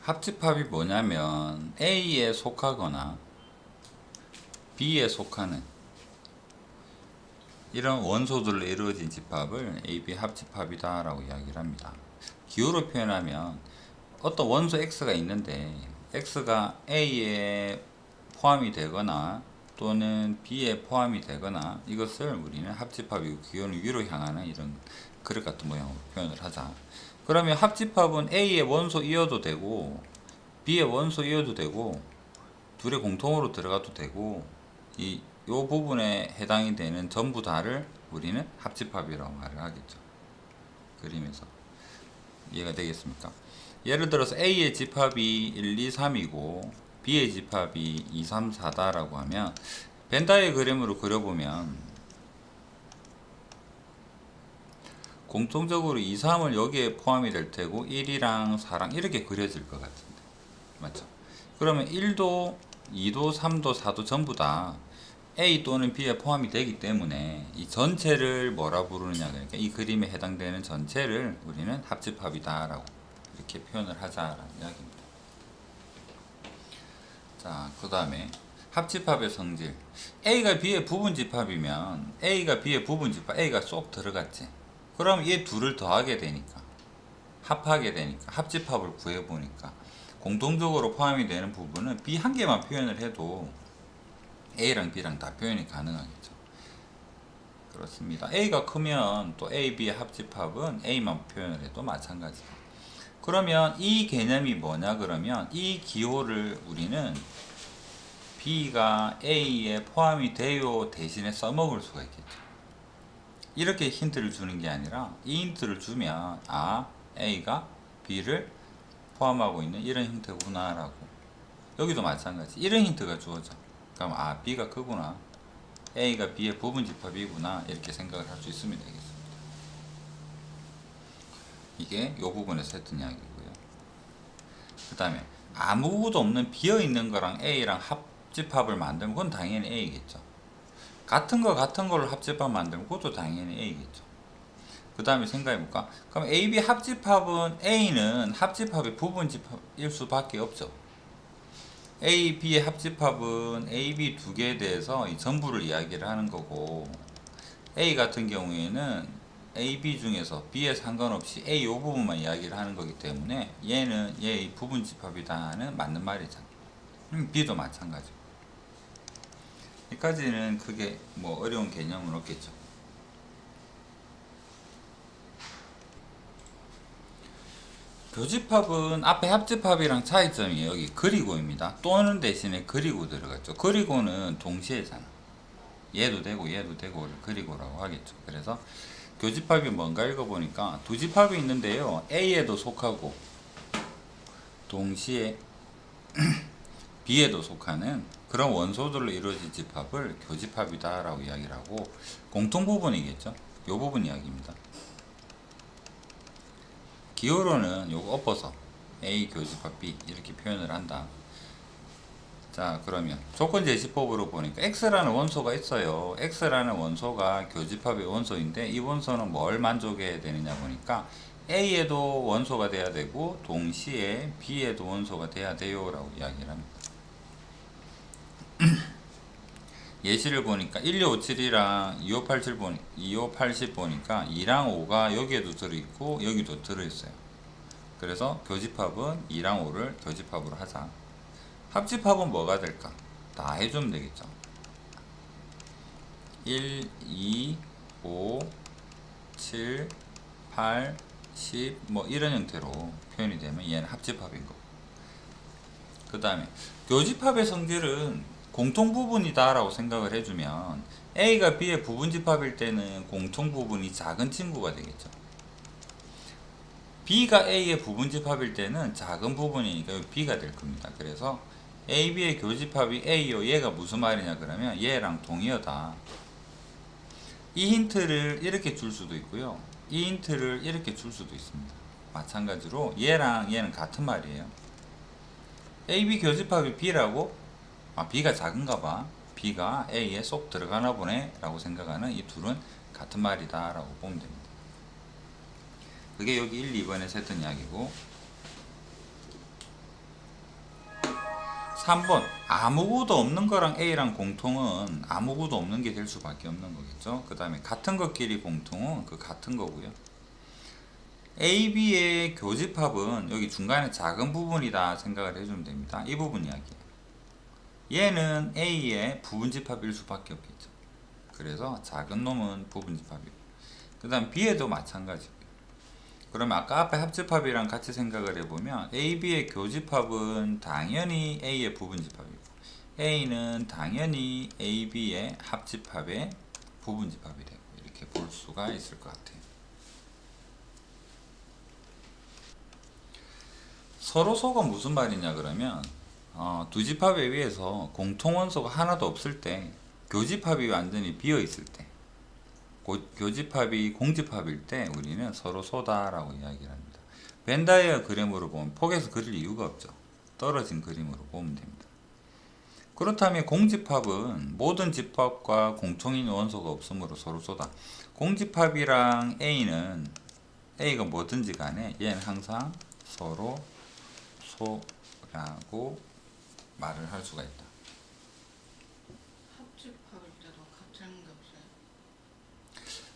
합집합이 뭐냐면 A에 속하거나 B에 속하는 이런 원소들로 이루어진 집합을 AB 합집합이다 라고 이야기를 합니다. 기호로 표현하면 어떤 원소 X가 있는데 X가 A에 포함이 되거나 또는 B에 포함이 되거나 이것을 우리는 합집합이고 기호는 위로 향하는 이런 그릇 같은 모양으로 표현을 하자. 그러면 합집합은 A의 원소이어도 되고 B의 원소이어도 되고 둘의 공통으로 들어가도 되고 요 부분에 해당이 되는 전부 다를 우리는 합집합이라고 말을 하겠죠. 그림에서 이해가 되겠습니까? 예를 들어서 A의 집합이 1, 2, 3이고 B의 집합이 2, 3, 4다 라고 하면 벤다의 그림으로 그려보면 공통적으로 2, 3을 여기에 포함이 될 테고 1이랑 4랑 이렇게 그려질 것 같은데 맞죠? 그러면 1도 2도 3도 4도 전부 다 A 또는 B에 포함이 되기 때문에 이 전체를 뭐라 부르느냐, 그러니까 이 그림에 해당되는 전체를 우리는 합집합이다 라고 이렇게 표현을 하자라는 이야기입니다. 자, 그 다음에 합집합의 성질. A가 B의 부분집합이면 A가 B의 부분집합, A가 쏙 들어갔지. 그럼 얘 둘을 더하게 되니까 합하게 되니까 합집합을 구해보니까 공통적으로 포함이 되는 부분은 B 한 개만 표현을 해도 A랑 B랑 다 표현이 가능하겠죠. 그렇습니다. A가 크면 또 A, B의 합집합은 A만 표현을 해도 마찬가지다. 그러면 이 개념이 뭐냐 그러면 이 기호를 우리는 B가 A에 포함이 돼요 대신에 써먹을 수가 있겠죠. 이렇게 힌트를 주는 게 아니라 이 힌트를 주면 A가 B를 포함하고 있는 이런 형태구나 라고. 여기도 마찬가지 이런 힌트가 주어져. 그럼 B가 크구나, A가 B의 부분집합이구나 이렇게 생각을 할 수 있으면 되겠습니다. 이게 이 부분에서 했던 이야기고요. 그 다음에 아무것도 없는 비어있는 거랑 A랑 합집합을 만들면 그건 당연히 A겠죠. 같은 걸로 합집합 만들면 그것도 당연히 A겠죠. 그 다음에 생각해볼까? 그럼 AB 합집합은 A는 합집합의 부분집합일 수밖에 없죠. A, B의 합집합은 A, B 두 개에 대해서 이 전부를 이야기를 하는 거고 A 같은 경우에는 A, B 중에서 B에 상관없이 A 요 부분만 이야기를 하는 거기 때문에 얘는 얘의 부분집합이다는 맞는 말이잖아. B도 마찬가지고. 여기까지는 크게 뭐 어려운 개념은 없겠죠. 교집합은 앞에 합집합이랑 차이점이 여기 그리고입니다. 또는 대신에 그리고 들어갔죠. 그리고는 동시에잖아. 얘도 되고 얘도 되고 그리고라고 하겠죠. 그래서 교집합이 뭔가 읽어보니까 두 집합이 있는데요. A에도 속하고 동시에 B에도 속하는 그런 원소들로 이루어진 집합을 교집합이다 라고 이야기를 하고 공통부분이겠죠. 이 부분 이야기입니다. 기호로는 요거 엎어서 A 교집합 B 이렇게 표현을 한다. 자, 그러면 조건 제시법으로 보니까 X라는 원소가 있어요. X라는 원소가 교집합의 원소인데 이 원소는 뭘 만족해야 되느냐 보니까 A에도 원소가 돼야 되고 동시에 B에도 원소가 돼야 돼요 라고 이야기를 합니다. 예시를 보니까 1257이랑 2580 보니까 2랑 5가 여기에도 들어있고 여기도 들어있어요. 그래서 교집합은 2랑 5를 교집합으로 하자. 합집합은 뭐가 될까? 다 해주면 되겠죠. 1, 2, 5, 7, 8, 10 뭐 이런 형태로 표현이 되면 얘는 합집합인 거고. 그 다음에 교집합의 성질은 공통부분이다 라고 생각을 해주면 A가 B의 부분집합일 때는 공통부분이 작은 친구가 되겠죠. B가 A의 부분집합일 때는 작은 부분이니까 B가 될 겁니다. 그래서 A, B의 교집합이 A요. 얘가 무슨 말이냐 그러면 얘랑 동의어다. 이 힌트를 이렇게 줄 수도 있고요. 이 힌트를 이렇게 줄 수도 있습니다. 마찬가지로 얘랑 얘는 같은 말이에요. A, B 교집합이 B라고? B가 작은가 봐. B가 A에 쏙 들어가나 보네 라고 생각하는 이 둘은 같은 말이다 라고 보면 됩니다. 그게 여기 1, 2번에서 했던 이야기고 3번 아무것도 없는 거랑 A랑 공통은 아무것도 없는 게 될 수밖에 없는 거겠죠. 그 다음에 같은 것끼리 공통은 그 같은 거고요. A, B의 교집합은 여기 중간에 작은 부분이다 생각을 해주면 됩니다. 이 부분 이야기예요. 얘는 A의 부분집합일 수밖에 없겠죠. 그래서 작은 놈은 부분집합이고, 그 다음 B에도 마찬가지고요. 그러면 아까 앞에 합집합이랑 같이 생각을 해보면 A, B의 교집합은 당연히 A의 부분집합이고, A는 당연히 A, B의 합집합의 부분집합이 되고, 이렇게 볼 수가 있을 것 같아요. 서로소가 무슨 말이냐 그러면 두 집합에 의해서 공통원소가 하나도 없을 때, 교집합이 완전히 비어 있을 때, 교집합이 공집합일 때 우리는 서로소다 라고 이야기를 합니다. 벤다이어 그림으로 보면 폭에서 그릴 이유가 없죠. 떨어진 그림으로 보면 됩니다. 그렇다면 공집합은 모든 집합과 공통인 원소가 없으므로 서로소다. 공집합이랑 A는 A가 뭐든지 간에 얘는 항상 서로 소라고 말을 할 수가 있다. 합집합일 때도 같은 게 없어요?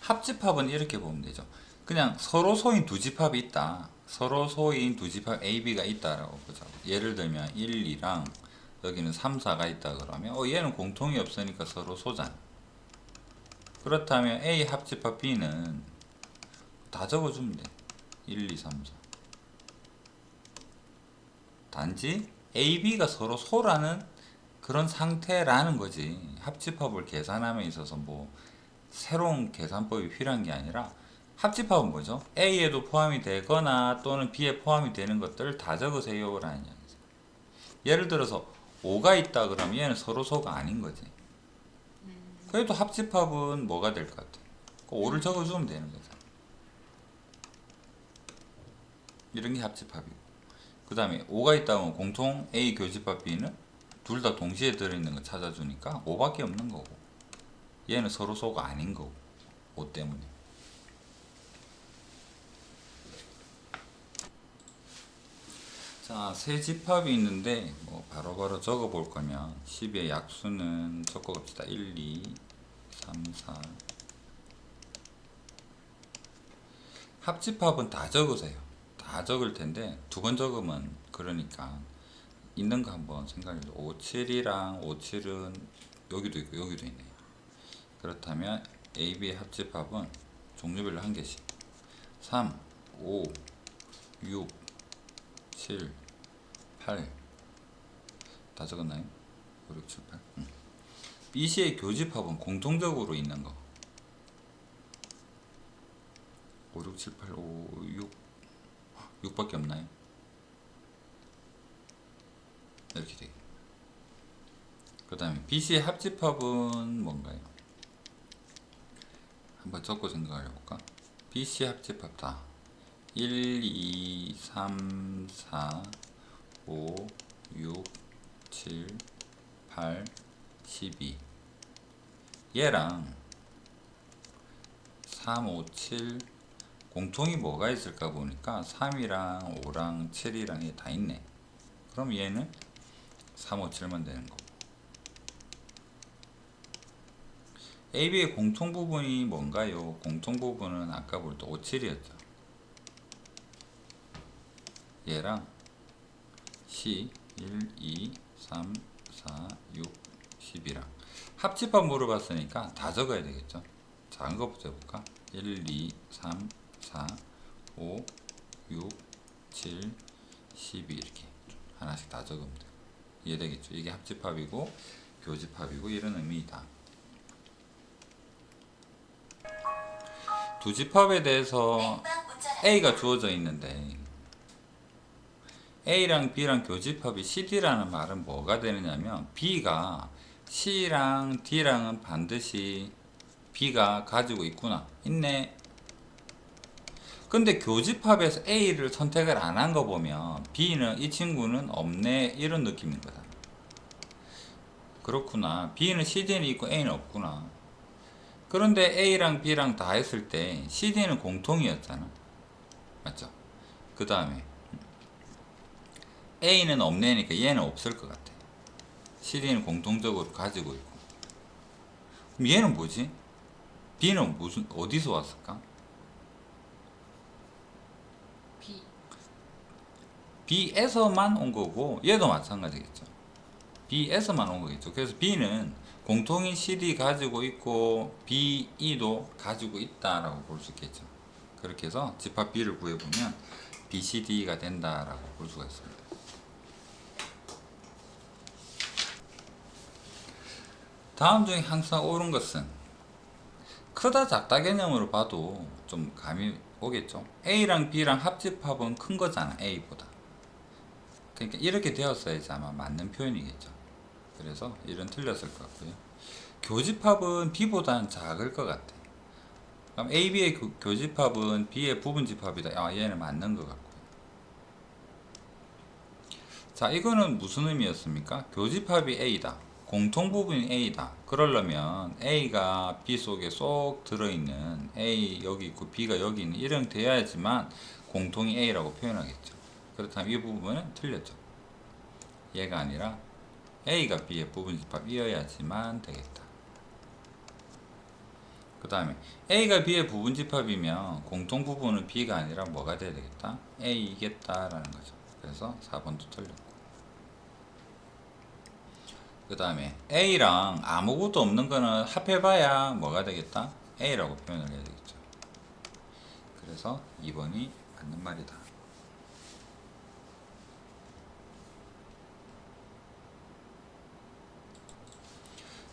합집합은 이렇게 보면 되죠. 그냥 서로 소인 두 집합이 있다. 서로 소인 두 집합 A, B가 있다라고 보자고. 예를 들면 1, 2랑 여기는 3, 4가 있다 그러면 얘는 공통이 없으니까 서로 소잖아. 그렇다면 A 합집합 B는 다 적어주면 돼. 1, 2, 3, 4. 단지 A, B가 서로 소라는 그런 상태라는 거지. 합집합을 계산함에 있어서 뭐 새로운 계산법이 필요한 게 아니라, 합집합은 뭐죠? A에도 포함이 되거나 또는 B에 포함이 되는 것들을 다 적으세요 라는 이야기죠. 예를 들어서 5가 있다 그러면 얘는 서로 소가 아닌 거지. 그래도 합집합은 뭐가 될 것 같아? 5를 적어주면 되는 거잖아. 이런 게 합집합이고, 그 다음에 5가 있다면 공통 A 교집합 B는 둘 다 동시에 들어있는 거 찾아주니까 5밖에 없는 거고, 얘는 서로 소가 아닌 거고, 5 때문에. 자, 세 집합이 있는데 뭐 바로바로 적어 볼 거면 10의 약수는 적어 갑시다. 1, 2, 3, 4. 합집합은 다 적으세요. 다 적을 텐데 두 번 적으면 그러니까 있는 거 한번 생각해 줘. 5, 7이랑 5, 7은 여기도 있고 여기도 있네요. 그렇다면 A, B의 합집합은 종류별로 한 개씩. 3, 5, 6, 7, 8. 다 적었나요? 5, 6, 7, 8. BC의 교집합은 공통적으로 있는 거. 5, 6, 7, 8, 5, 6. 6밖에 없나요? 이렇게 되게. 그 다음에 BC의 합집합은 뭔가요? 한번 적고 생각을 해볼까? BC 합집합 다 1, 2, 3, 4, 5, 6, 7, 8, 12. 얘랑 3, 5, 7 공통이 뭐가 있을까 보니까 3이랑 5랑 7이랑 얘 다 있네. 그럼 얘는 3, 5, 7만 되는 거고. AB의 공통 부분이 뭔가요? 공통 부분은 아까 볼 때 5, 7이었죠. 얘랑 C 1, 2, 3, 4, 6, 10이랑 합집합 물어봤으니까 다 적어야 되겠죠. 작은 것부터 해볼까? 1, 2, 3, 4, 5, 6, 7, 12 이렇게 하나씩 다 적으면 돼요. 이해되겠죠? 이게 합집합이고 교집합이고 이런 의미이다. 두 집합에 대해서 A가 주어져 있는데 A랑 B랑 교집합이 CD라는 말은 뭐가 되느냐면 B가 C랑 D랑은 반드시 B가 가지고 있구나. 있네. 근데 교집합에서 A를 선택을 안 한 거 보면 B는 이 친구는 없네 이런 느낌인 거다. 그렇구나. B는 CD는 있고 A는 없구나. 그런데 A랑 B랑 다 했을 때 CD는 공통이었잖아. 맞죠? 그 다음에 A는 없네니까 얘는 없을 것 같아. CD는 공통적으로 가지고 있고. 그럼 얘는 뭐지? B는 무슨 어디서 왔을까? B. B에서만 온 거고 얘도 마찬가지겠죠. B에서만 온 거겠죠. 그래서 B는 공통인 CD 가지고 있고 B, E도 가지고 있다라고 볼 수 있겠죠. 그렇게 해서 집합 B를 구해보면 BCD가 된다라고 볼 수가 있습니다. 다음 중에 항상 옳은 것은 크다 작다 개념으로 봐도 좀 감이 오겠죠. A랑 B랑 합집합은 큰 거잖아, A보다. 그러니까 이렇게 되었어야지 아마 맞는 표현이겠죠. 그래서 이런 틀렸을 것 같고요. 교집합은 B보다는 작을 것 같아. 그럼 A, B의 교집합은 B의 부분집합이다. 아, 얘는 맞는 것 같고요. 자, 이거는 무슨 의미였습니까? 교집합이 A다. 공통부분이 A다. 그러려면 A가 B 속에 쏙 들어있는 A 여기 있고 B가 여기 있는 이런 돼야지만 공통이 A라고 표현하겠죠. 그렇다면 이 부분은 틀렸죠. 얘가 아니라 A가 B의 부분집합이어야지만 되겠다. 그 다음에 A가 B의 부분집합이면 공통부분은 B가 아니라 뭐가 돼야 되겠다? A이겠다라는 거죠. 그래서 4번도 틀렸고. 그 다음에 A랑 아무것도 없는 거는 합해봐야 뭐가 되겠다? A라고 표현을 해야 되겠죠. 그래서 2번이 맞는 말이다.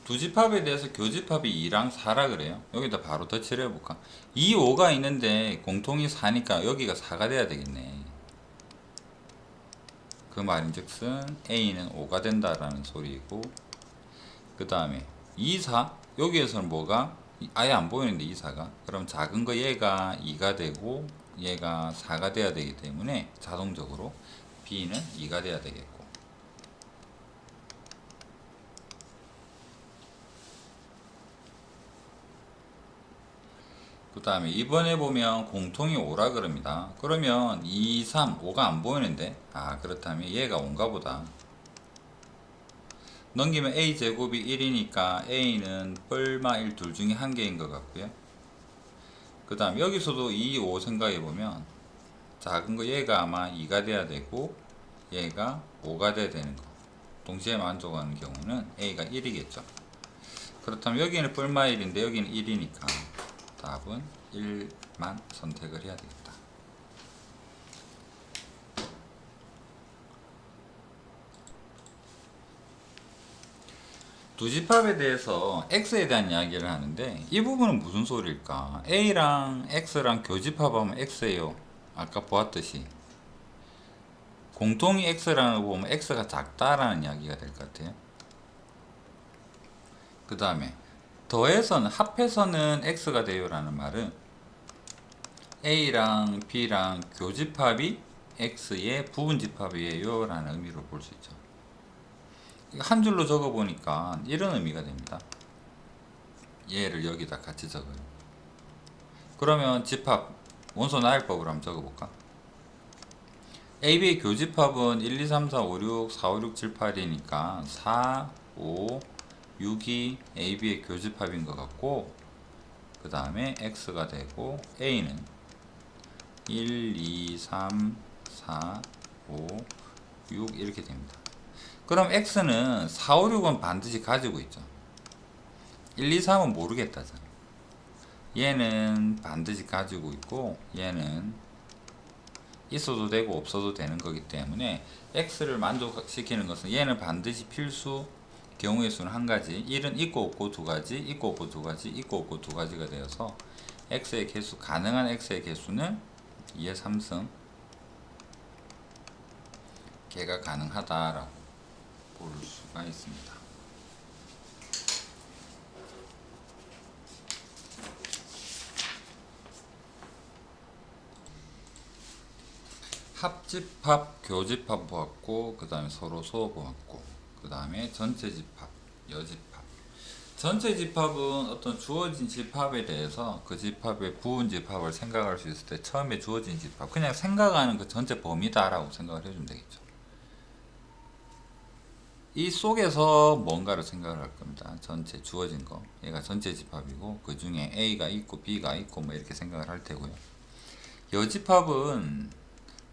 두 집합에 대해서 교집합이 2랑 4라 그래요. 여기다 바로 덧칠을 해볼까? 2, 5가 있는데 공통이 4니까 여기가 4가 돼야 되겠네. 그 말인즉슨 A는 5가 된다라는 소리이고, 그 다음에 2, 4 여기에서는 뭐가 아예 안 보이는데 2, 4가 그럼 작은 거 얘가 2가 되고 얘가 4가 돼야 되기 때문에 자동적으로 B는 2가 돼야 되겠고, 그 다음에 이번에 보면 공통이 5라 그럽니다. 그러면 2, 3, 5가 안 보이는데 그렇다면 얘가 5인가 보다. 넘기면 A제곱이 1이니까 A는 뻘마 1 둘 중에 한 개인 것 같고요. 그 다음 여기서도 2, 5 생각해보면 작은 거 얘가 아마 2가 돼야 되고 얘가 5가 돼야 되는 거. 동시에 만족하는 경우는 A가 1이겠죠. 그렇다면 여기는 뻘마 1인데 여기는 1이니까 답은 1만 선택을 해야 되겠다. 두 집합에 대해서 X에 대한 이야기를 하는데 이 부분은 무슨 소리일까? A랑 X랑 교집합하면 X예요. 아까 보았듯이 공통이 X라는 거 보면 X가 작다라는 이야기가 될 것 같아요. 그 다음에 더해서는 합해서는 X가 돼요 라는 말은 A랑 B랑 교집합이 X의 부분집합이에요 라는 의미로 볼 수 있죠. 한 줄로 적어 보니까 이런 의미가 됩니다. 얘를 여기다 같이 적어요. 그러면 집합 원소 나열법으로 한번 적어볼까? AB의 교집합은 1, 2, 3, 4, 5, 6, 4, 5, 6, 7, 8이니까 4, 5, 6이 AB의 교집합인 것 같고, 그 다음에 X가 되고 A는 1, 2, 3, 4, 5, 6 이렇게 됩니다. 그럼 X는 4, 5, 6은 반드시 가지고 있죠. 1, 2, 3은 모르겠다잖아. 얘는 반드시 가지고 있고 얘는 있어도 되고 없어도 되는 거기 때문에 X를 만족시키는 것은 얘는 반드시 필수 경우의 수는 한 가지, 1은 있고 없고 두 가지, 있고 없고 두 가지, 있고 없고 두 가지가 되어서 X의 개수, 가능한 X의 개수는 2의 3승 개가 가능하다라고 볼 수가 있습니다. 합집합, 교집합 보았고, 그 다음에 서로소 보았고, 그 다음에 전체 집합, 여집합. 전체 집합은 어떤 주어진 집합에 대해서 그 집합의 부분 집합을 생각할 수 있을 때 처음에 주어진 집합, 그냥 생각하는 그 전체 범위다라고 생각을 해주면 되겠죠. 이 속에서 뭔가를 생각을 할 겁니다. 전체 주어진 거. 얘가 전체 집합이고 그 중에 A가 있고 B가 있고 뭐 이렇게 생각을 할 테고요. 여집합은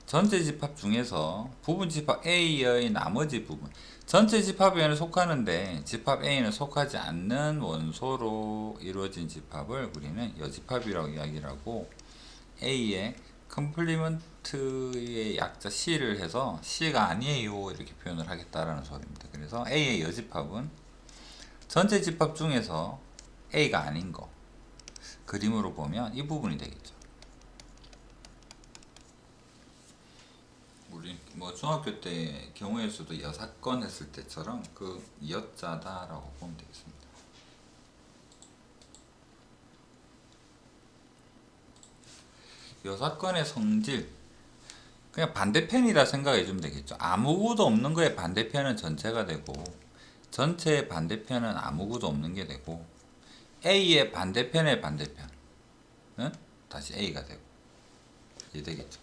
전체 집합 중에서 부분 집합 A의 나머지 부분, 전체 집합에는 속하는데 집합 A는 속하지 않는 원소로 이루어진 집합을 우리는 여집합이라고 이야기를 하고, A의 컴플리먼트의 약자 C를 해서 C가 아니에요 이렇게 표현을 하겠다라는 소리입니다. 그래서 A의 여집합은 전체 집합 중에서 A가 아닌 거, 그림으로 보면 이 부분이 되겠죠. 우리 뭐 중학교 때 경우의 수도 여사건 했을 때처럼 그 여자다라고 보면 되겠습니다. 여사건의 성질, 그냥 반대편이라 생각해 주면 되겠죠. 아무것도 없는 거의 반대편은 전체가 되고, 전체의 반대편은 아무것도 없는 게 되고, A의 반대편의 반대편은 다시 A가 되고, 이게 되겠죠.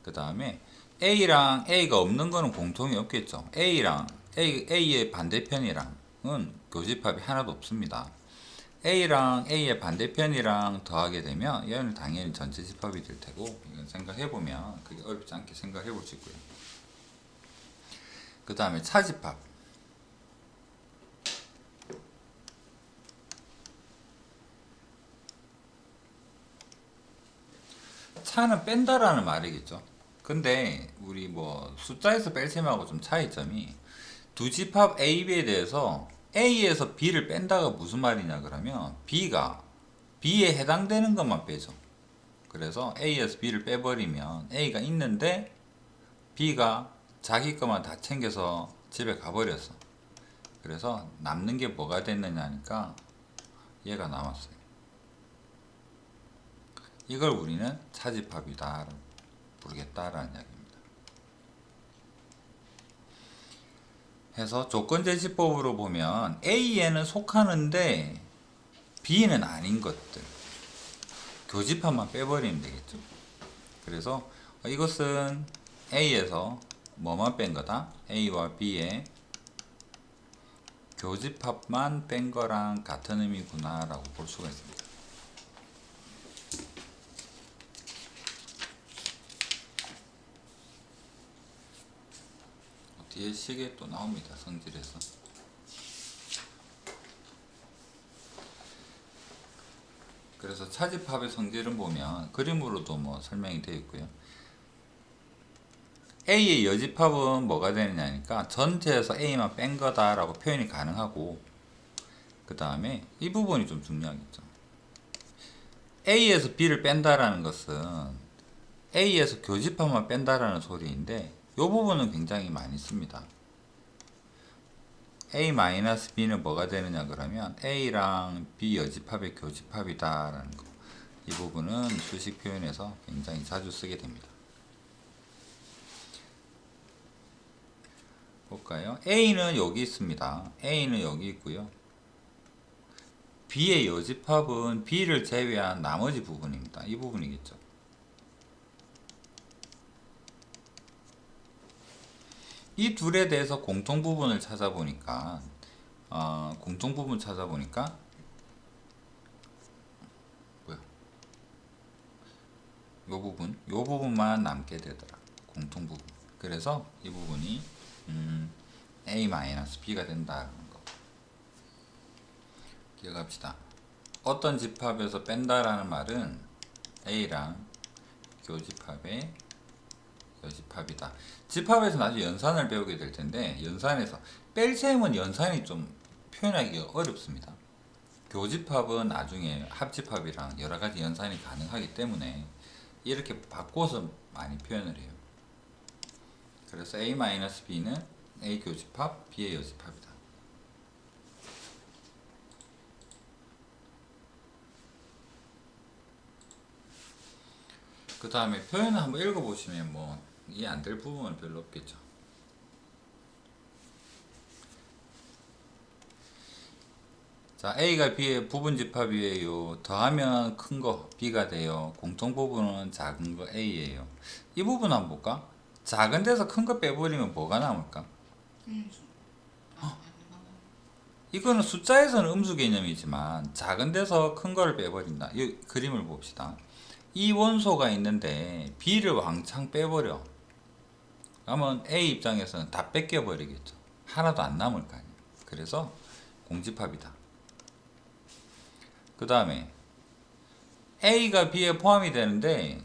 그 다음에 A랑 A가 없는 거는 공통이 없겠죠. A의 반대편이랑은 교집합이 하나도 없습니다. A랑 A의 반대편이랑 더하게 되면 얘는 당연히 전체 집합이 될 테고, 이건 생각해보면 그게 어렵지 않게 생각해볼 수 있고요. 그 다음에 차집합. 차는 뺀다라는 말이겠죠. 근데 우리 뭐 숫자에서 뺄셈하고 좀 차이점이, 두 집합 A, B에 대해서 A에서 B를 뺀다가 무슨 말이냐 그러면 B에 해당되는 것만 빼죠. 그래서 A에서 B를 빼버리면 A가 있는데 B가 자기 것만 다 챙겨서 집에 가버렸어. 그래서 남는 게 뭐가 됐느냐니까 얘가 남았어요. 이걸 우리는 차집합이다 부르겠다라는 이야기입니다. 해서 조건제시법으로 보면 A에는 속하는데 B는 아닌 것들, 교집합만 빼버리면 되겠죠. 그래서 이것은 A에서 뭐만 뺀 거다? A와 B의 교집합만 뺀 거랑 같은 의미구나 라고 볼 수가 있습니다. 뒤에 시계 또 나옵니다. 성질에서. 그래서 차집합의 성질은 보면 그림으로도 뭐 설명이 되어 있고요. A의 여집합은 뭐가 되느냐니까 전체에서 A만 뺀 거다라고 표현이 가능하고, 그 다음에 이 부분이 좀 중요하겠죠. A에서 B를 뺀다라는 것은 A에서 교집합만 뺀다라는 소리인데, 이 부분은 굉장히 많이 씁니다. A-B는 뭐가 되느냐 그러면 A랑 B 여집합의 교집합이다 라는 거, 이 부분은 수식 표현에서 굉장히 자주 쓰게 됩니다. 볼까요? A는 여기 있습니다. A는 여기 있고요. B의 여집합은 B를 제외한 나머지 부분입니다. 이 부분이겠죠. 이 둘에 대해서 공통부분을 찾아보니까 뭐야? 요 부분만 남게 되더라. 공통부분. 그래서 이 부분이 A-B가 된다는 거 기억합시다. 어떤 집합에서 뺀다라는 말은 A랑 교집합의 여집합이다. 집합에서 나중에 연산을 배우게 될 텐데, 연산에서 뺄셈은 연산이 좀 표현하기가 어렵습니다. 교집합은 나중에 합집합이랑 여러 가지 연산이 가능하기 때문에 이렇게 바꿔서 많이 표현을 해요. 그래서 A-B는 A 교집합, B의 여집합이다. 그 다음에 표현을 한번 읽어보시면 뭐 이해 안 될 부분은 별로 없겠죠. 자, A가 B의 부분 집합이에요. 더하면 큰 거 B가 돼요. 공통 부분은 작은 거 A예요. 이 부분 한번 볼까? 작은 데서 큰 거 빼버리면 뭐가 남을까? 음수. 이거는 숫자에서는 음수 개념이지만 작은 데서 큰 거를 빼버린다. 이 그림을 봅시다. 이 원소가 있는데 B를 왕창 빼버려. 그러면 A 입장에서는 다 뺏겨버리겠죠. 하나도 안 남을 거 아니에요. 그래서 공집합이다. 그 다음에 A가 B에 포함이 되는데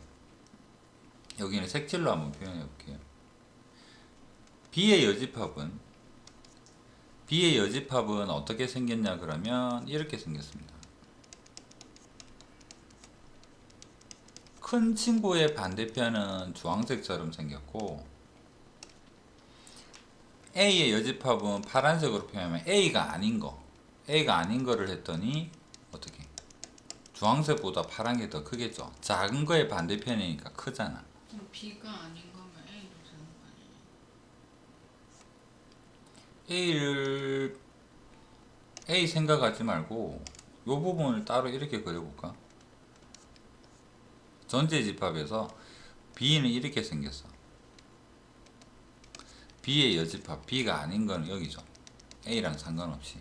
여기는 색칠로 한번 표현해 볼게요. B의 여집합은 어떻게 생겼냐 그러면 이렇게 생겼습니다. 큰 친구의 반대편은 주황색처럼 생겼고 A의 여집합은 파란색으로 표현하면 A가 아닌 거를 했더니 어떻게 주황색보다 파란 게 더 크겠죠. 작은 거의 반대편이니까 크잖아. 그럼 B가 아닌 거면 A도 되는 거 아니에요? A 생각하지 말고 이 부분을 따로 이렇게 그려볼까? 전체 집합에서 B는 이렇게 생겼어. B의 여집합, B가 아닌 거는 여기죠. A랑 상관없이.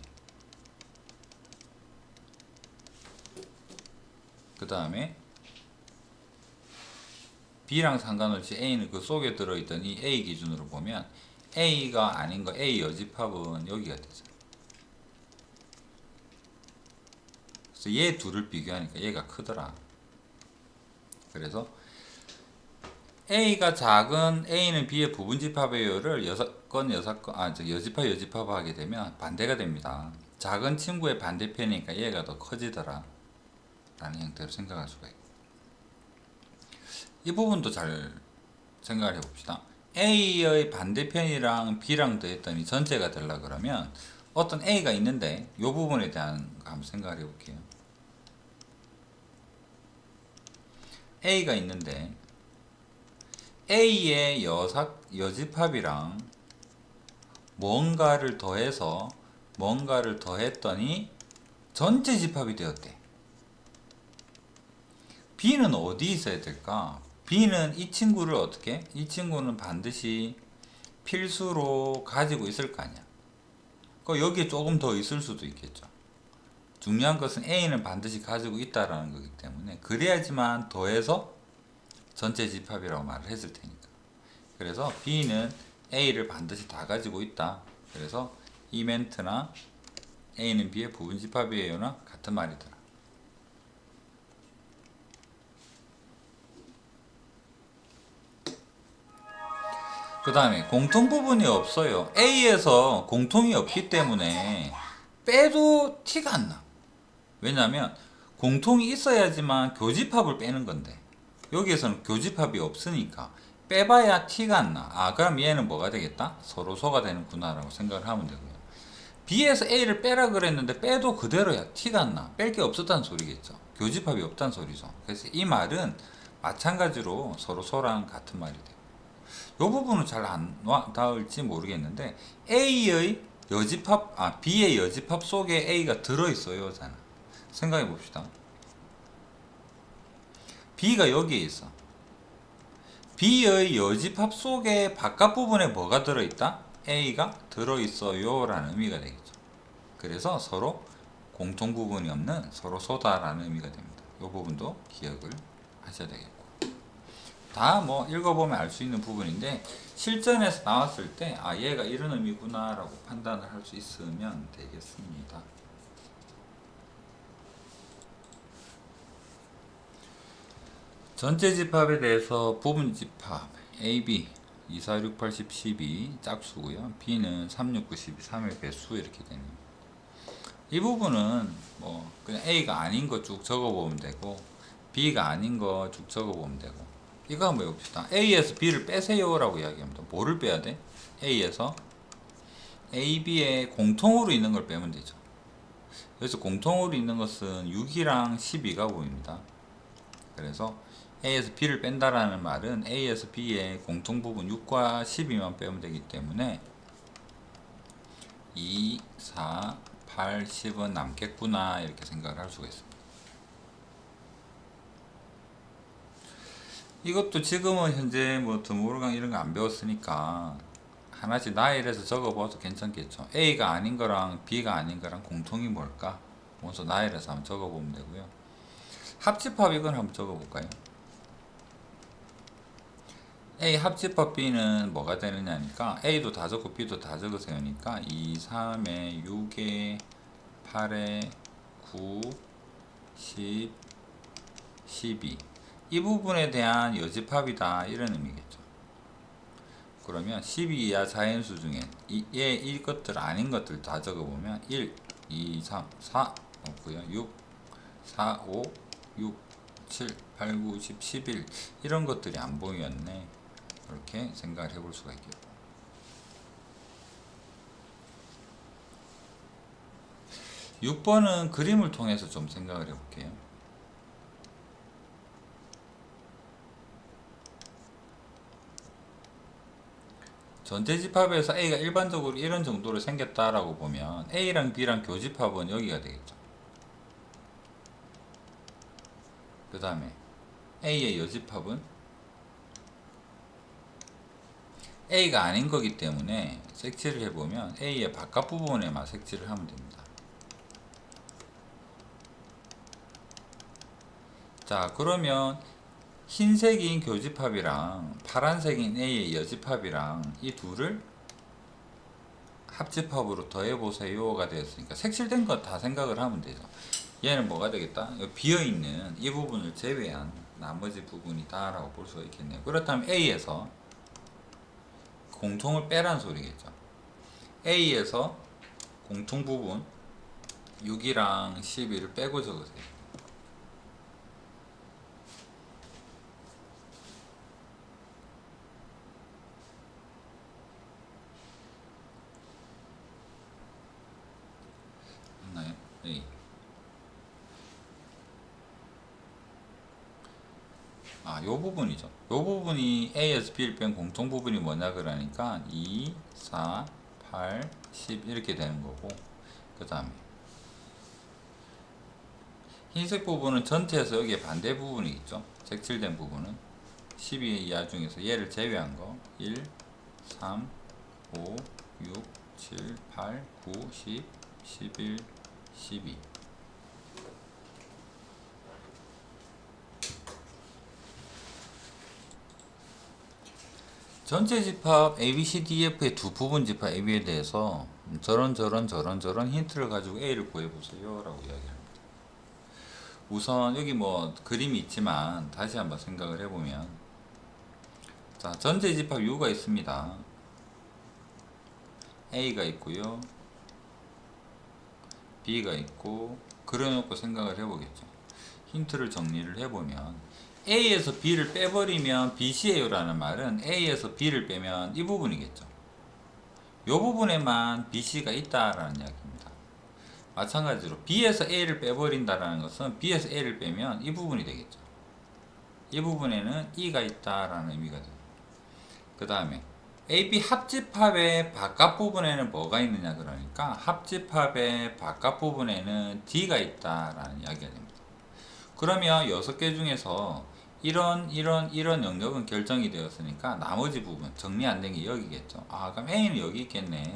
그 다음에 B랑 상관없이 A는 그 속에 들어있더니 A 기준으로 보면 A가 아닌 거, A 여집합은 여기가 되죠. 그래서 얘 둘을 비교하니까 얘가 크더라. 그래서 A가 작은 A는 B의 부분집합이요를 여집합 하게 되면 반대가 됩니다. 작은 친구의 반대편이니까 얘가 더 커지더라 라는 형태로 생각할 수가 있고, 이 부분도 잘 생각을 해봅시다. A의 반대편이랑 B랑 더했더니 전체가 되려 그러면 어떤 A가 있는데 이 부분에 대한 거 한번 생각을 해볼게요. A가 있는데 A의 여집합이랑 뭔가를 더했더니 전체 집합이 되었대. B는 어디 있어야 될까? B는 이 친구를 어떻게? 이 친구는 반드시 필수로 가지고 있을 거 아니야. 여기에 조금 더 있을 수도 있겠죠. 중요한 것은 A는 반드시 가지고 있다라는 거기 때문에 그래야지만 더해서 전체 집합이라고 말을 했을 테니까. 그래서 B는 A를 반드시 다 가지고 있다. 그래서 이 멘트나 A는 B의 부분 집합이에요나 같은 말이더라. 그 다음에 공통 부분이 없어요. A에서 공통이 없기 때문에 빼도 티가 안 나. 왜냐면 공통이 있어야지만 교집합을 빼는 건데 여기에서는 교집합이 없으니까 빼봐야 티가 안 나. 아, 그럼 얘는 뭐가 되겠다? 서로 소가 되는구나 라고 생각을 하면 되고요. B에서 A를 빼라 그랬는데 빼도 그대로야. 티가 안 나. 뺄 게 없었다는 소리겠죠. 교집합이 없다는 소리죠. 그래서 이 말은 마찬가지로 서로 소랑 같은 말이 돼요. 이 부분은 잘 안 닿을지 모르겠는데 B의 여집합 속에 A가 들어있어요. 잖아. 생각해 봅시다. B가 여기에 있어. B의 여집합 속에 바깥 부분에 뭐가 들어있다? A가 들어있어요 라는 의미가 되겠죠. 그래서 서로 공통 부분이 없는 서로 소다라는 의미가 됩니다. 이 부분도 기억을 하셔야 되겠고, 다 뭐 읽어보면 알 수 있는 부분인데 실전에서 나왔을 때 아, 얘가 이런 의미구나 라고 판단을 할 수 있으면 되겠습니다. 전체 집합에 대해서 부분 집합 AB 2, 4, 6, 8, 10, 12 짝수고요. B는 3, 6, 9, 12, 3의 배수 이렇게 되네요. 이 부분은 뭐 그냥 A가 아닌 거 쭉 적어보면 되고 B가 아닌 거 쭉 적어보면 되고, 이거 한번 해봅시다. A에서 B를 빼세요 라고 이야기합니다. 뭐를 빼야 돼? A에서 A, B에 공통으로 있는 걸 빼면 되죠. 여기서 공통으로 있는 것은 6이랑 12가 보입니다. 그래서 A에서 B를 뺀다라는 말은 A에서 B의 공통 부분 6과 12만 빼면 되기 때문에 2, 4, 8, 10은 남겠구나 이렇게 생각을 할 수가 있습니다. 이것도 지금은 현재 뭐 드모르강 이런 거 안 배웠으니까 하나씩 나열해서 적어봐도 괜찮겠죠. A가 아닌 거랑 B가 아닌 거랑 공통이 뭘까? 먼저 나열해서 한번 적어보면 되고요. 합집합 이건 한번 적어볼까요? A 합집합 B는 뭐가 되느냐니까 A도 다 적고 B도 다 적으세요니까 2, 3에 6에 8에 9, 10, 12 이 부분에 대한 여집합이다 이런 의미겠죠. 그러면 12 이하 자연수 중에 이것들 아닌 것들 다 적어보면 1, 2, 3, 4 없고요. 6, 4, 5, 6, 7, 8, 9, 10, 11 이런 것들이 안 보였네. 이렇게 생각을 해볼 수가 있겠고 6번은 그림을 통해서 좀 생각을 해볼게요. 전체집합에서 A가 일반적으로 이런 정도로 생겼다라고 보면 A랑 B랑 교집합은 여기가 되겠죠. 그 다음에 A의 여집합은 A가 아닌 거기 때문에 색칠을 해보면 A의 바깥 부분에만 색칠을 하면 됩니다. 자, 그러면 흰색인 교집합이랑 파란색인 A의 여집합이랑 이 둘을 합집합으로 더해보세요가 되었으니까 색칠된 거 다 생각을 하면 되죠. 얘는 뭐가 되겠다? 비어있는 이 부분을 제외한 나머지 부분이다 라고 볼 수가 있겠네요. 그렇다면 A에서 공통을 빼란 소리겠죠. A에서 공통 부분 6이랑 12를 빼고 적으세요. 맞나요? A. 요 부분이죠. 요 부분이 A에서 B를 뺀 공통 부분이 뭐냐 그러니까 2, 4, 8, 10 이렇게 되는 거고 그 다음에 흰색 부분은 전체에서 여기에 반대 부분이 있죠. 색칠된 부분은 12 이하 중에서 얘를 제외한 거 1, 3, 5, 6, 7, 8, 9, 10, 11, 12 전체 집합 ABCDEF의 두 부분 집합 AB에 대해서 저런 힌트를 가지고 A를 구해보세요 라고 이야기합니다. 우선 여기 뭐 그림이 있지만 다시 한번 생각을 해보면 자, 전체 집합 U가 있습니다. A가 있고요. B가 있고 그려놓고 생각을 해보겠죠. 힌트를 정리를 해보면 A에서 B를 빼버리면 BC예요 라는 말은 A에서 B를 빼면 이 부분이겠죠. 이 부분에만 BC가 있다라는 이야기입니다. 마찬가지로 B에서 A를 빼버린다라는 것은 B에서 A를 빼면 이 부분이 되겠죠. 이 부분에는 E가 있다라는 의미가 돼요. 그 다음에 AB 합집합의 바깥 부분에는 뭐가 있느냐 그러니까 합집합의 바깥 부분에는 D가 있다라는 이야기가 됩니다. 그러면 6개 중에서 이런 영역은 결정이 되었으니까 나머지 부분 정리 안 된 게 여기겠죠. 그럼 A는 여기 있겠네.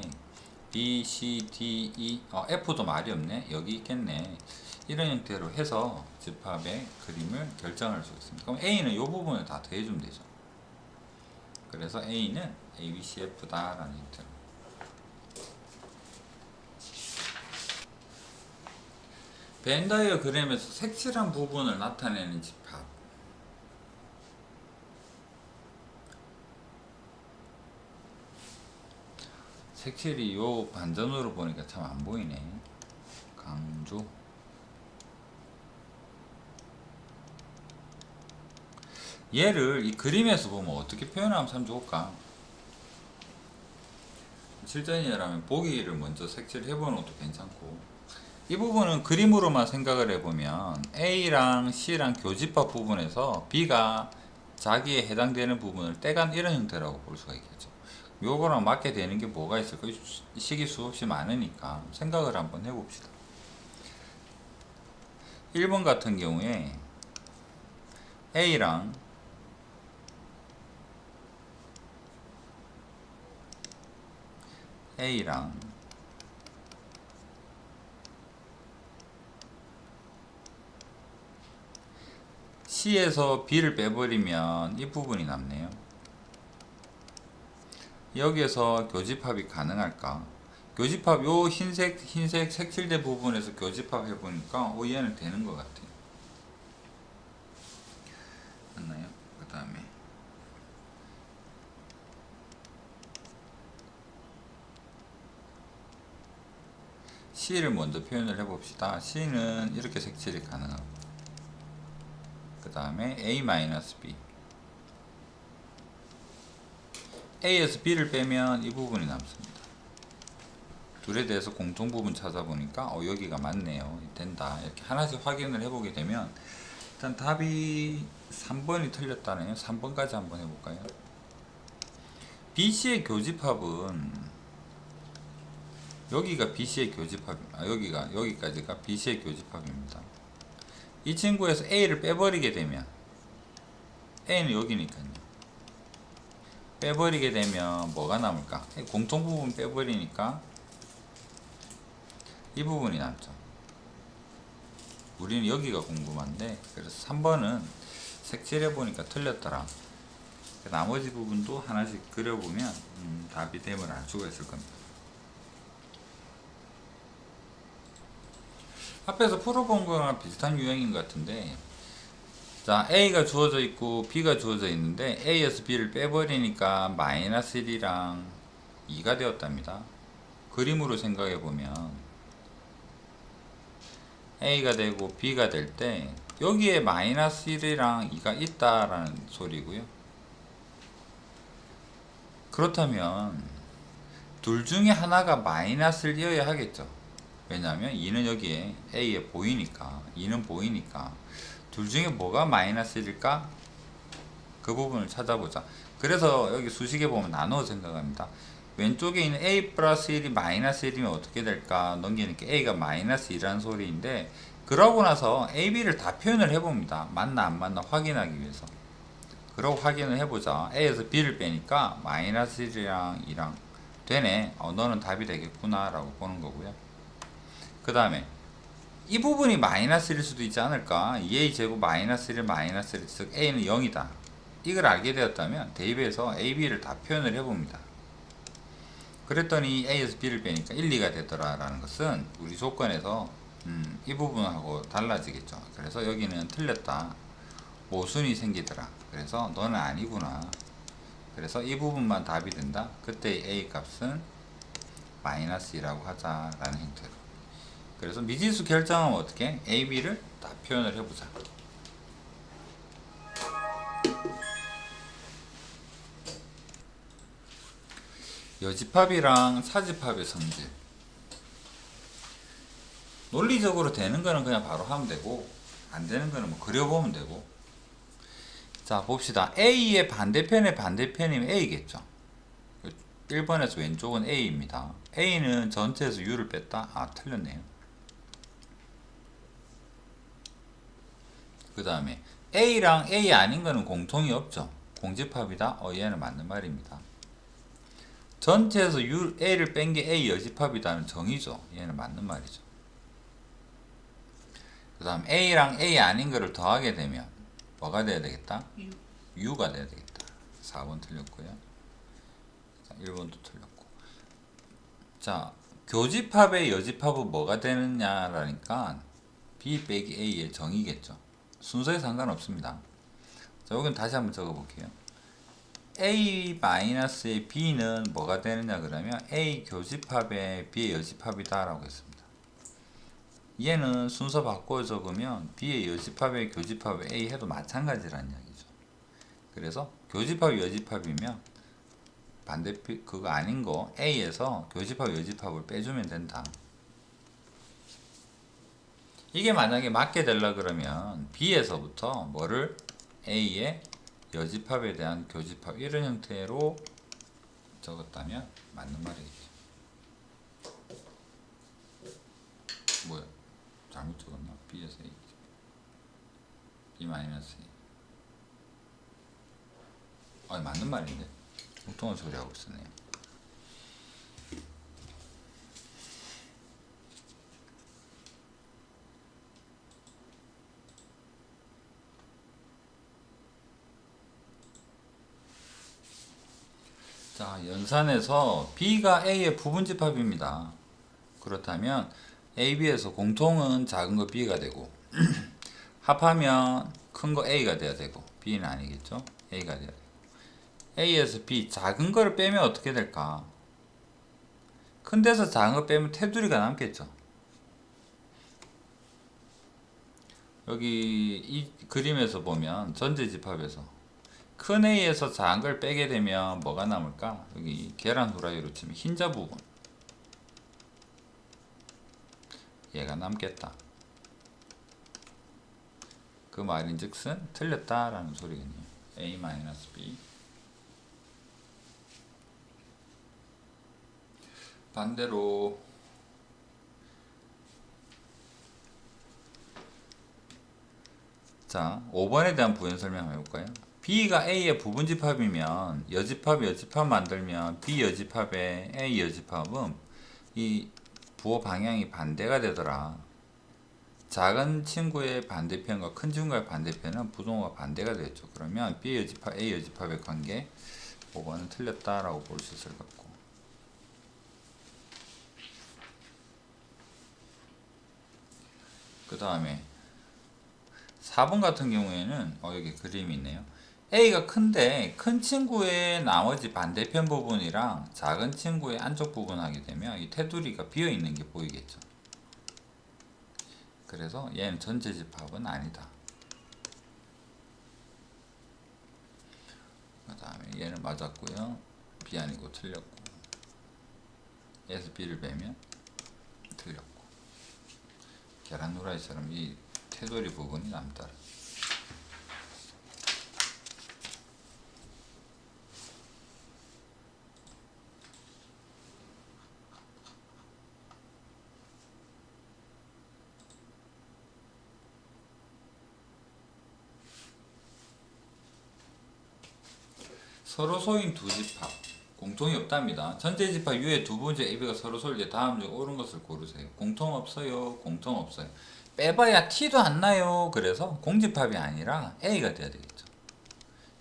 B, C, D, E, F도 말이 없네. 여기 있겠네. 이런 형태로 해서 집합의 그림을 결정할 수 있습니다. 그럼 A는 이 부분을 다 더해주면 되죠. 그래서 A는 ABCF다 라는 형태로. 벤다이어 그램에서 색칠한 부분을 나타내는 집합. 색칠이 요 반전으로 보니까 참 안 보이네. 강조. 얘를 이 그림에서 보면 어떻게 표현하면 참 좋을까? 실전이라면 보기를 먼저 색칠해 보는 것도 괜찮고 이 부분은 그림으로만 생각을 해보면 A랑 C랑 교집합 부분에서 B가 자기에 해당되는 부분을 떼간 이런 형태라고 볼 수가 있겠죠. 요거랑 맞게 되는 게 뭐가 있을까? 식이 수없이 많으니까 생각을 한번 해봅시다. 1번 같은 경우에 A랑 A랑 C에서 B를 빼버리면 이 부분이 남네요. 여기에서 교집합이 가능할까? 교집합 요 흰색 색칠된 부분에서 교집합 해보니까 얘는 되는 것 같아요. 맞나요? 그 다음에 C를 먼저 표현을 해봅시다. C는 이렇게 색칠이 가능하고, 그 다음에 A-B, A에서 B를 빼면 이 부분이 남습니다. 둘에 대해서 공통 부분 찾아보니까 여기가 맞네요, 된다, 이렇게 하나씩 확인을 해보게 되면 일단 답이 3번이 틀렸다네요. 3번까지 한번 해볼까요? BC의 교집합은 여기가 BC의 교집합, 여기까지가 BC의 교집합입니다. 이 친구에서 A를 빼버리게 되면, A는 여기니까요. 빼버리게 되면 뭐가 남을까? 공통 부분 빼버리니까 이 부분이 남죠. 우리는 여기가 궁금한데, 그래서 3번은 색칠해보니까 틀렸더라. 나머지 부분도 하나씩 그려보면 답이 됨을 알 수가 있을 겁니다. 앞에서 풀어본 거랑 비슷한 유형인 것 같은데, 자, A가 주어져 있고 B가 주어져 있는데 A에서 B를 빼버리니까 마이너스 1이랑 2가 되었답니다. 그림으로 생각해 보면 A가 되고 B가 될 때 여기에 마이너스 1이랑 2가 있다라는 소리고요. 그렇다면 둘 중에 하나가 마이너스를 이어야 하겠죠. 왜냐하면 2는 여기에 A에 보이니까, 2는 보이니까 둘 중에 뭐가 마이너스 1일까? 그 부분을 찾아보자. 그래서 여기 수식에 보면 나누어 생각합니다. 왼쪽에 있는 A 플러스 1이 마이너스 1이면 어떻게 될까? 넘기니까 A가 마이너스 2라는 소리인데, 그러고 나서 A, B를 다 표현을 해봅니다. 맞나 안 맞나 확인하기 위해서. 그러고 확인을 해보자. A에서 B를 빼니까 마이너스 1이랑 2랑 되네. 너는 답이 되겠구나 라고 보는 거고요. 그 다음에 이 부분이 마이너스일 수도 있지 않을까? 2a 제곱 마이너스 1 마이너스 1, 즉 a는 0이다. 이걸 알게 되었다면 대입해서 a, b를 다 표현을 해봅니다. 그랬더니 a에서 b를 빼니까 1, 2가 되더라 라는 것은 우리 조건에서 이 부분하고 달라지겠죠. 그래서 여기는 틀렸다, 모순이 생기더라. 그래서 너는 아니구나. 그래서 이 부분만 답이 된다. 그때 a 값은 마이너스 2라고 하자라는 형태로. 그래서 미지수 결정하면 어떻게? A, B를 다 표현을 해보자. 여집합이랑 사집합의 성질. 논리적으로 되는 거는 그냥 바로 하면 되고, 안 되는 거는 뭐 그려보면 되고. 자, 봅시다. A의 반대편의 반대편이면 A겠죠. 1번에서 왼쪽은 A입니다. A는 전체에서 U를 뺐다? 틀렸네요. 그 다음에 A랑 A 아닌 거는 공통이 없죠. 공집합이다? 얘는 맞는 말입니다. 전체에서 A를 뺀 게 A 여집합이다는 정의죠. 얘는 맞는 말이죠. 그 다음 A랑 A 아닌 거를 더하게 되면 뭐가 돼야 되겠다? U가 돼야 되겠다. 4번 틀렸고요. 1번도 틀렸고. 자, 교집합의 여집합은 뭐가 되느냐라니까 B 빼기 A의 정의겠죠. 순서에 상관없습니다. 자, 여기는 다시 한번 적어 볼게요. A-의 B는 뭐가 되느냐 그러면 A 교집합의 B의 여집합이다 라고 했습니다. 얘는 순서 바꿔 적으면 B의 여집합의 교집합의 A 해도 마찬가지라는 이야기죠. 그래서 교집합이 여집합이면 반대편 그거 아닌 거 A에서 교집합 여집합을 빼주면 된다. 이게 만약에 맞게 되려 그러면 B에서부터 뭐를 A의 여집합에 대한 교집합 이런 형태로 적었다면 맞는 말이겠죠. 뭐야? 잘못 적었나? B에서 A B 마이너스 A. 맞는 말인데 엉뚱한 소리 하고 있었네요. 자, 연산에서 B가 A의 부분집합입니다. 그렇다면 AB에서 공통은 작은 거 B가 되고 합하면 큰 거 A가 돼야 되고 B는 아니겠죠? A가 돼야 되고 A에서 B 작은 거를 빼면 어떻게 될까? 큰 데서 작은 거 빼면 테두리가 남겠죠. 여기 이 그림에서 보면 전제집합에서 큰 A에서 작은 걸 빼게 되면 뭐가 남을까? 여기 계란 후라이로 치면 흰자 부분 얘가 남겠다. 그 말인즉슨 틀렸다라는 소리겠네요. A-B 반대로 자 5번에 대한 부연 설명 해볼까요? B가 A의 부분집합이면 여집합 만들면 B 여집합에 A 여집합은 이 부호 방향이 반대가 되더라. 작은 친구의 반대편과 큰 친구의 반대편은 부동호가 반대가 되겠죠. 그러면 B 여집합, A 여집합의 관계 5번은 틀렸다라고 볼 수 있을 것 같고 그 다음에 4번 같은 경우에는 여기 그림이 있네요. A가 큰데 큰 친구의 나머지 반대편 부분이랑 작은 친구의 안쪽 부분 하게 되면 이 테두리가 비어 있는 게 보이겠죠. 그래서 얘는 전제집합은 아니다. 그 다음에 얘는 맞았고요. B 아니고 틀렸고 A에서 B를 빼면 틀렸고 계란 후라이처럼 이 테두리 부분이 남더라. 서로 소인 두 집합 공통이 없답니다. 전제 집합 위에 두 번째 AB가 서로 소일 때 다음 중 옳은 것을 고르세요. 공통 없어요. 공통 없어요. 빼봐야 T도 안 나요. 그래서 공집합이 아니라 A가 돼야 되겠죠.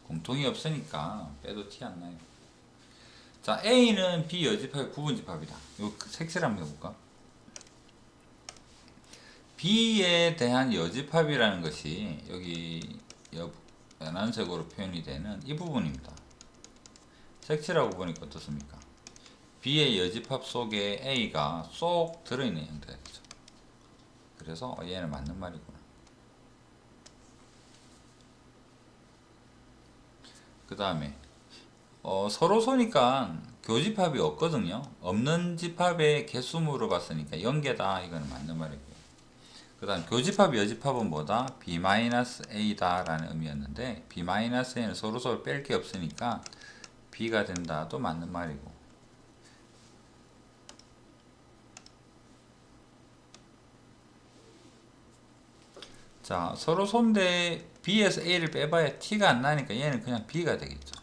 공통이 없으니까 빼도 T 안 나요. 자, A는 B 여집합의 부분집합이다. 요 색칠 한번 해볼까? B에 대한 여집합이라는 것이 여기 연한색으로 표현이 되는 이 부분입니다. 색칠하고 보니까 어떻습니까? B의 여집합 속에 A가 쏙 들어있는 형태가 되죠. 그래서 얘는 맞는 말이구나. 그 다음에 서로 소니까 교집합이 없거든요. 없는 집합의 개수물로 봤으니까 0개다. 이거는 맞는 말이고요. 그 다음 교집합 여집합은 뭐다? B-A다 라는 의미였는데 B-A는 서로 서로 뺄 게 없으니까 B가 된다도 맞는 말이고 자 서로 소인데 B에서 A를 빼봐야 T가 안 나니까 얘는 그냥 B가 되겠죠.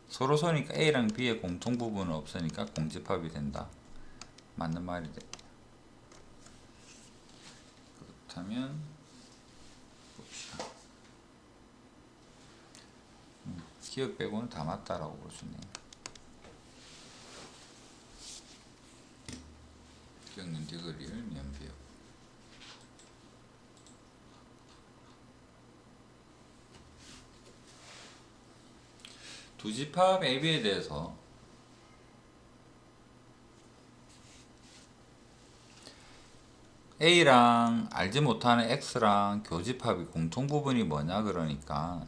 서로 소니까 A랑 B의 공통 부분은 없으니까 공집합이 된다. 맞는 말이 돼. 그렇다면 봅시다. 기억 빼고는 다 맞다라고 볼 수 있네요. 기억는 디그리를 면비요. 두 집합 AB에 대해서 A랑 알지 못하는 X랑 교집합이 공통 부분이 뭐냐 그러니까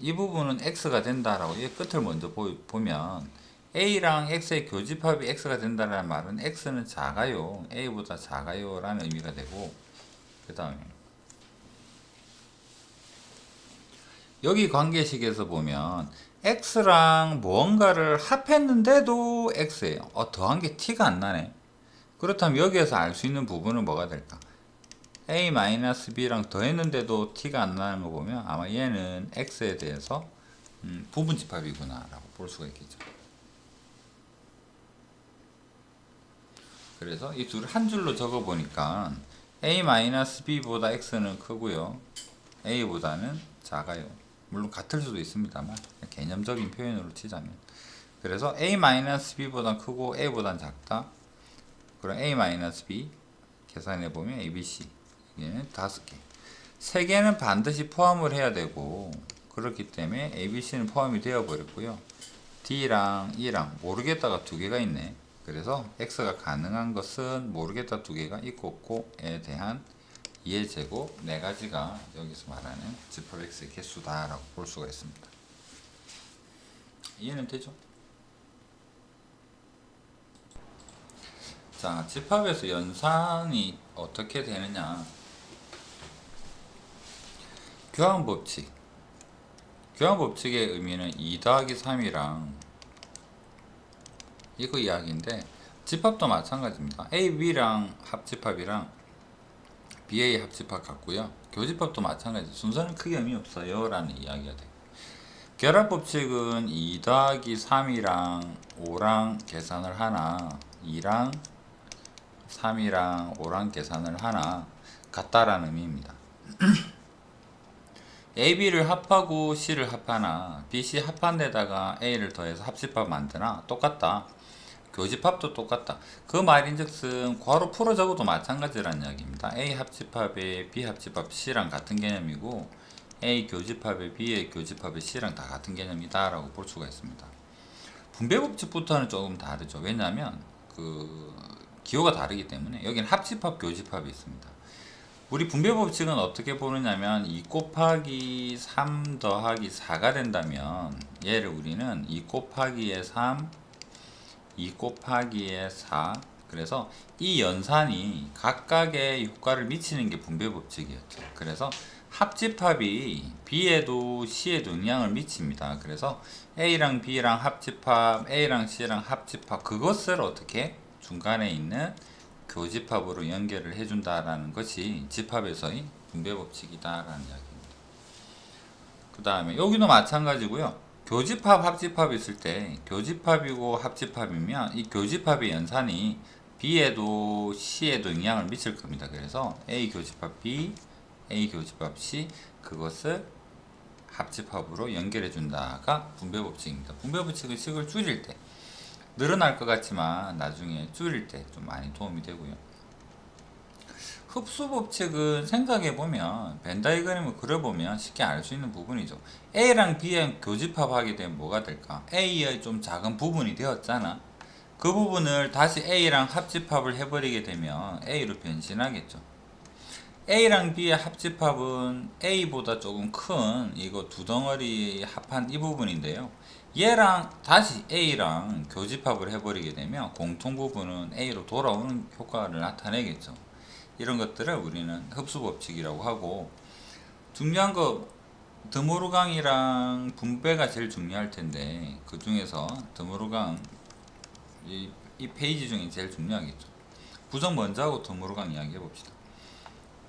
이 부분은 X가 된다라고 이 끝을 먼저 보면 A랑 X의 교집합이 X가 된다는 말은 X는 작아요. A보다 작아요 라는 의미가 되고 그 다음에 여기 관계식에서 보면 X랑 무언가를 합했는데도 X예요. 더한 게 T가 안 나네. 그렇다면 여기에서 알 수 있는 부분은 뭐가 될까? A-B랑 더했는데도 T가 안 나는 거 보면 아마 얘는 X에 대해서 부분집합이구나 라고 볼 수가 있겠죠. 그래서 이 둘을 한 줄로 적어 보니까 A-B보다 X는 크고요 A보다는 작아요. 물론 같을 수도 있습니다만 개념적인 표현으로 치자면 그래서 a-b보다 크고 a보다 작다. 그럼 a-b 계산해 보면 abc 얘는 5개. 3개는 반드시 포함을 해야 되고 그렇기 때문에 abc는 포함이 되어 버렸고요. d랑 e랑 모르겠다가 2개가 있네. 그래서 x가 가능한 것은 모르겠다 2개가 있고 없고에 대한 2의 제곱 4가지가 여기서 말하는 집합 x의 개수다 라고 볼 수가 있습니다. 이해는 되죠? 자, 집합에서 연산이 어떻게 되느냐. 교환법칙. 교환법칙의 의미는 2 더하기 3이랑 이거 이야기인데 집합도 마찬가지입니다. A, B랑 합집합이랑 BA 합집합 같고요. 교집합도 마찬가지. 순서는 크게 의미 없어요 라는 이야기가 돼요. 결합법칙은 2 더하기 3이랑 5랑 계산을 하나 2랑 3이랑 5랑 계산을 하나 같다라는 의미입니다. AB를 합하고 C를 합하나 BC 합한 데다가 A를 더해서 합집합 만드나 똑같다. 교집합도 똑같다. 그 말인즉슨 괄호 풀어 적어도 마찬가지라는 이야기입니다. A 합집합에 B 합집합 C랑 같은 개념이고 A 교집합에 B의 교집합에 C랑 다 같은 개념이다 라고 볼 수가 있습니다. 분배법칙부터는 조금 다르죠. 왜냐하면 그 기호가 다르기 때문에 여기는 합집합 교집합이 있습니다. 우리 분배법칙은 어떻게 보느냐면 2 곱하기 3 더하기 4가 된다면 얘를 우리는 2 곱하기에 3 2 곱하기에 4 그래서 이 연산이 각각의 효과를 미치는 게 분배법칙이었죠. 그래서 합집합이 B에도 C에도 영향을 미칩니다. 그래서 A랑 B랑 합집합, A랑 C랑 합집합 그것을 어떻게 중간에 있는 교집합으로 연결을 해준다라는 것이 집합에서의 분배법칙이다라는 이야기입니다. 그 다음에 여기도 마찬가지고요. 교집합, 합집합 있을 때 교집합이고 합집합이면 이 교집합의 연산이 B에도 C에도 영향을 미칠 겁니다. 그래서 A 교집합 B, A 교집합 C 그것을 합집합으로 연결해 준다가 분배법칙입니다. 분배법칙은 식을 줄일 때 늘어날 것 같지만 나중에 줄일 때 좀 많이 도움이 되고요. 흡수법칙은 생각해보면 벤 다이그램을 그려보면 쉽게 알 수 있는 부분이죠. A랑 B랑 교집합하게 되면 뭐가 될까? A의 좀 작은 부분이 되었잖아. 그 부분을 다시 A랑 합집합을 해버리게 되면 A로 변신하겠죠. A랑 B의 합집합은 A보다 조금 큰 이거 두 덩어리 합한 이 부분인데요. 얘랑 다시 A랑 교집합을 해버리게 되면 공통 부분은 A로 돌아오는 효과를 나타내겠죠. 이런 것들을 우리는 흡수법칙이라고 하고 중요한 거 드모르강이랑 분배가 제일 중요할 텐데 그 중에서 드모르강 이 페이지 중에 제일 중요하겠죠. 부정 먼저 하고 드모르강 이야기 해봅시다.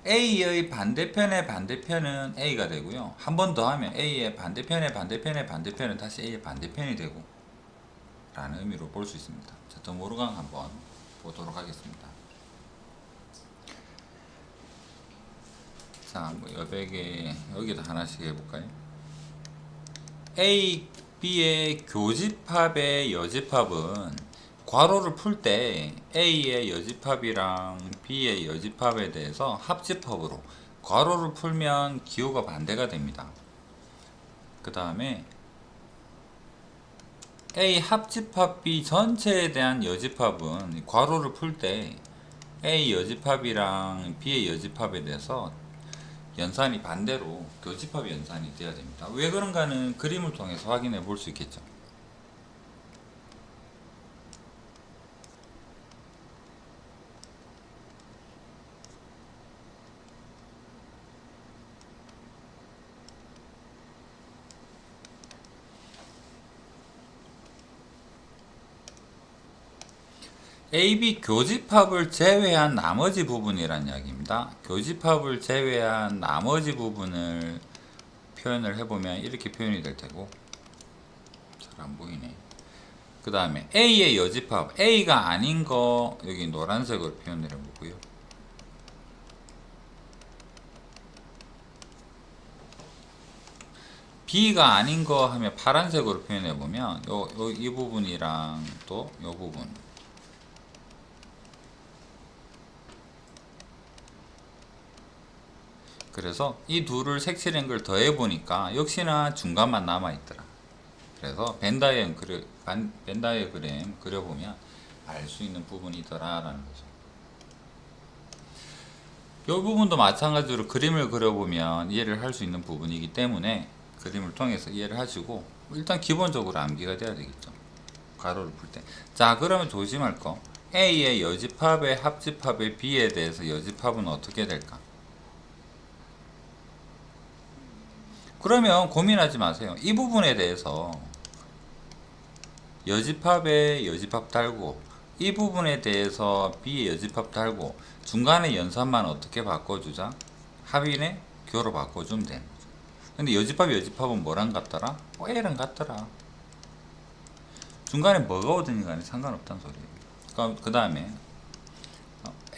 A의 반대편의 반대편은 A가 되고요. 한 번 더 하면 A의 반대편의 반대편의 반대편은 다시 A의 반대편이 되고 라는 의미로 볼 수 있습니다. 자, 드모르강 한번 보도록 하겠습니다. 자, 뭐 여백에 여기다 하나씩 해볼까요? A, B의 교집합의 여집합은 괄호를 풀 때 A의 여집합이랑 B의 여집합에 대해서 합집합으로 괄호를 풀면 기호가 반대가 됩니다. 그 다음에 A 합집합 B 전체에 대한 여집합은 괄호를 풀 때 A 여집합이랑 B의 여집합에 대해서 연산이 반대로 교집합 연산이 되어야 됩니다. 왜 그런가는 그림을 통해서 확인해 볼 수 있겠죠. AB 교집합을 제외한 나머지 부분이란 이야기입니다. 교집합을 제외한 나머지 부분을 표현을 해보면 이렇게 표현이 될 테고 잘 안 보이네. 그 다음에 A의 여집합 A가 아닌 거 여기 노란색으로 표현을 해보고요. B가 아닌 거 하면 파란색으로 표현해 보면 이 부분이랑 또 이 부분, 그래서 이 둘을 색칠한 걸 더해 보니까 역시나 중간만 남아 있더라. 그래서 벤다이어그램 그려보면 알 수 있는 부분이더라 라는 거죠. 이 부분도 마찬가지로 그림을 그려보면 이해를 할 수 있는 부분이기 때문에 그림을 통해서 이해를 하시고 일단 기본적으로 암기가 돼야 되겠죠. 가로를 풀 때. 자, 그러면 조심할 거. A의 여집합의 합집합의 B에 대해서 여집합은 어떻게 될까? 그러면 고민하지 마세요. 이 부분에 대해서 여집합에 여집합 달고 이 부분에 대해서 B의 여집합 달고 중간에 연산만 어떻게 바꿔주자? 합이네? 교로 바꿔주면 되는 거죠. 근데 여집합은 뭐랑 같더라? A랑 같더라. 중간에 뭐가 오든지 간에 상관없다는 소리예요. 그 다음에